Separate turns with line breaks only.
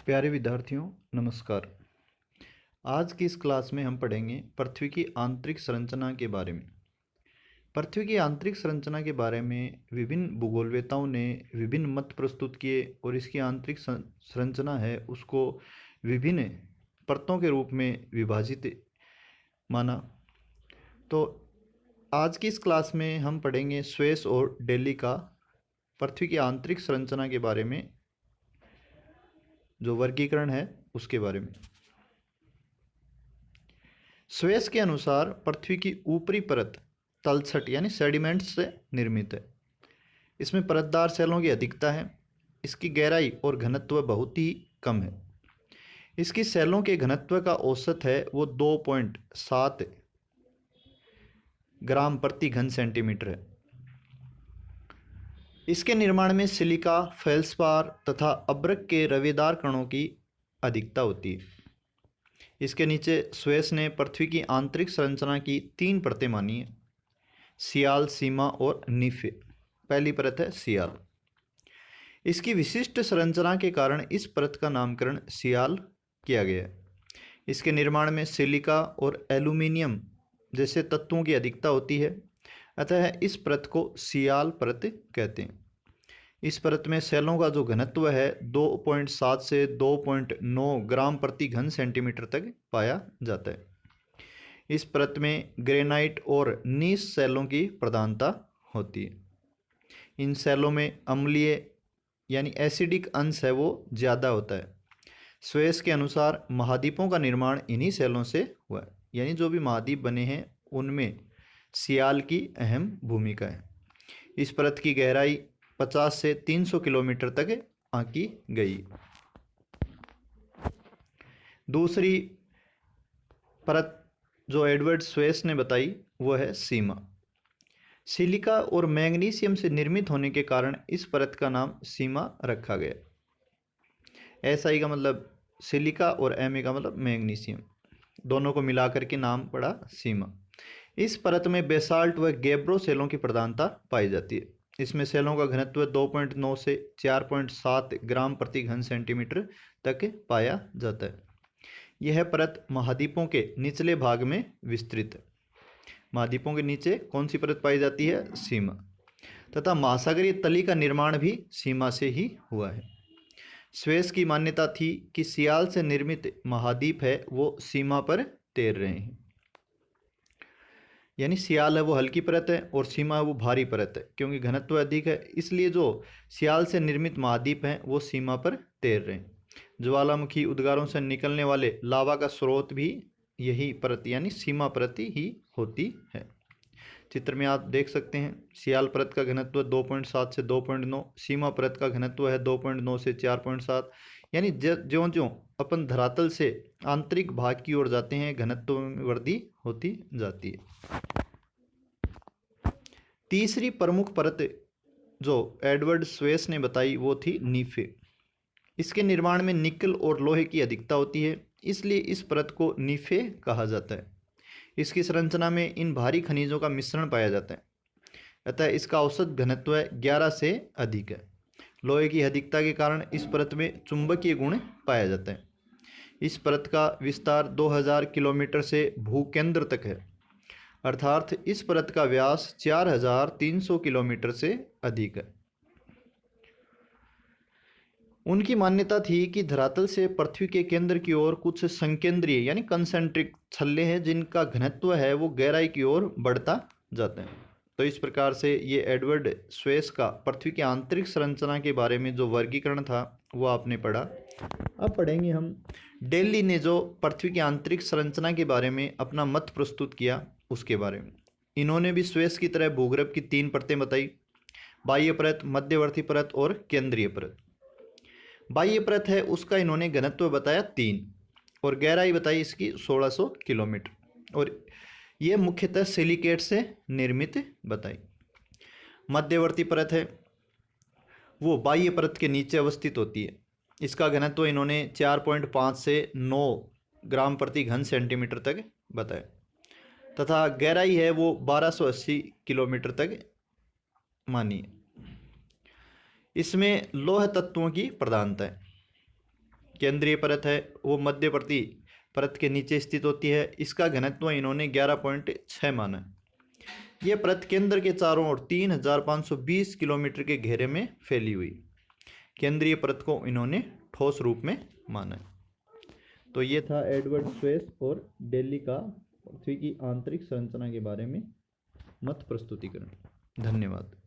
प्यारे विद्यार्थियों, नमस्कार। आज की इस क्लास में हम पढ़ेंगे पृथ्वी की आंतरिक संरचना के बारे में। पृथ्वी की आंतरिक संरचना के बारे में विभिन्न भूगोलवेताओं ने विभिन्न मत प्रस्तुत किए और इसकी आंतरिक संरचना है उसको विभिन्न परतों के रूप में विभाजित माना। तो आज की इस क्लास में हम पढ़ेंगे स्वेस और डेली का पृथ्वी की आंतरिक संरचना के बारे में जो वर्गीकरण है उसके बारे में। स्वेस के अनुसार पृथ्वी की ऊपरी परत तलछट यानी सेडिमेंट्स से निर्मित है। इसमें परतदार सेलों की अधिकता है। इसकी गहराई और घनत्व बहुत ही कम है। इसकी सेलों के घनत्व का औसत है वो 2.7 ग्राम प्रति घन सेंटीमीटर है। इसके निर्माण में सिलिका, फेल्सपार तथा अब्रक के रवेदार कणों की अधिकता होती है। इसके नीचे स्वेस ने पृथ्वी की आंतरिक संरचना की 3 परतें मानी है: सियाल, सीमा और नीफे। पहली परत है सियाल। इसकी विशिष्ट संरचना के कारण इस परत का नामकरण सियाल किया गया है। इसके निर्माण में सिलिका और एल्यूमिनियम जैसे तत्वों की अधिकता होती है, अतः इस परत को सियाल परत कहते हैं। इस परत में सेलों का जो घनत्व है 2.7 से 2.9 ग्राम प्रति घन सेंटीमीटर तक पाया जाता है। इस परत में ग्रेनाइट और नीस सेलों की प्रधानता होती है। इन सेलों में अम्लीय यानी एसिडिक अंश है वो ज़्यादा होता है। स्वेस के अनुसार महाद्वीपों का निर्माण इन्हीं सेलों से हुआ है, यानी जो भी महाद्वीप बने हैं उनमें सियाल की अहम भूमिका है। इस परत की गहराई 50 से 300 किलोमीटर तक आंकी गई। दूसरी परत जो एडवर्ड स्वेस ने बताई वो है सीमा। सिलिका और मैग्नीशियम से निर्मित होने के कारण इस परत का नाम सीमा रखा गया। एसआई का मतलब सिलिका और एमए का मतलब मैग्नीशियम, दोनों को मिलाकर के नाम पड़ा सीमा। इस परत में बेसाल्ट व गैब्रो सेलों की प्रधानता पाई जाती है। इसमें सेलों का घनत्व 2.9 से 4.7 ग्राम प्रति घन सेंटीमीटर तक पाया जाता है। यह परत महाद्वीपों के निचले भाग में विस्तृत है। महाद्वीपों के नीचे कौन सी परत पाई जाती है? सीमा। तथा महासागरीय तली का निर्माण भी सीमा से ही हुआ है। स्वेस की मान्यता थी कि सियाल से निर्मित महाद्वीप है वो सीमा पर तैर रहे हैं, यानी सियाल है वो हल्की परत है और सीमा है वो भारी परत है। क्योंकि घनत्व अधिक है इसलिए जो सियाल से निर्मित महाद्वीप हैं वो सीमा पर तैर रहे हैं। ज्वालामुखी उद्गारों से निकलने वाले लावा का स्रोत भी यही परत यानी सीमा परत ही होती है। चित्र में आप देख सकते हैं सियाल परत का घनत्व 2.7 से 2.9, सीमा परत का घनत्व है 2.9 से 4.7। यानी ज्यों ज्यों अपन धरातल से आंतरिक भाग की ओर जाते हैं घनत्व में वृद्धि होती जाती है। तीसरी प्रमुख परत जो एडवर्ड स्वेस ने बताई वो थी नीफे। इसके निर्माण में निकल और लोहे की अधिकता होती है, इसलिए इस परत को नीफे कहा जाता है। इसकी संरचना में इन भारी खनिजों का मिश्रण पाया जाता है, अतः इसका औसत घनत्व 11 से अधिक है। लोहे की अधिकता के कारण इस परत में चुंबकीय गुण पाया जाता है। इस परत का विस्तार 2000 किलोमीटर से भूकेंद्र तक है, अर्थात इस परत का व्यास 4300 किलोमीटर से अधिक है। उनकी मान्यता थी कि धरातल से पृथ्वी के केंद्र की ओर कुछ संकेंद्रीय यानी कंसेंट्रिक छल्ले हैं जिनका घनत्व है वो गहराई की ओर बढ़ता जाता है। तो इस प्रकार से ये एडवर्ड स्वेस का पृथ्वी की आंतरिक संरचना के बारे में जो वर्गीकरण था वो आपने पढ़ा। अब पढ़ेंगे हम डेली ने जो पृथ्वी की आंतरिक संरचना के बारे में अपना मत प्रस्तुत किया उसके बारे में। इन्होंने भी स्वेस की तरह भूगर्भ की 3 परतें बताई: बाह्य परत, मध्यवर्ती परत और केंद्रीय परत। बाह्य परत है उसका इन्होंने घनत्व बताया 3 और गहराई बताई इसकी 1600 किलोमीटर और ये मुख्यतः सिलिकेट से निर्मित बताई। मध्यवर्ती परत है वो बाह्य परत के नीचे अवस्थित होती है। इसका घनत्व इन्होंने 4.5 से 9 ग्राम प्रति घन सेंटीमीटर तक बताया तथा गहराई है वो 1280 किलोमीटर तक मानी है। इसमें लौह तत्वों की प्रधानता है। केंद्रीय परत है वो मध्यवर्ती परत के नीचे स्थित होती है। इसका घनत्व इन्होंने 11.6 माना। यह परत केंद्र के चारों ओर 3520 किलोमीटर के घेरे में फैली हुई। केंद्रीय परत को इन्होंने ठोस रूप में माना। तो ये था एडवर्ड स्वेस और डेली का पृथ्वी की आंतरिक संरचना के बारे में मत प्रस्तुतिकरण। धन्यवाद।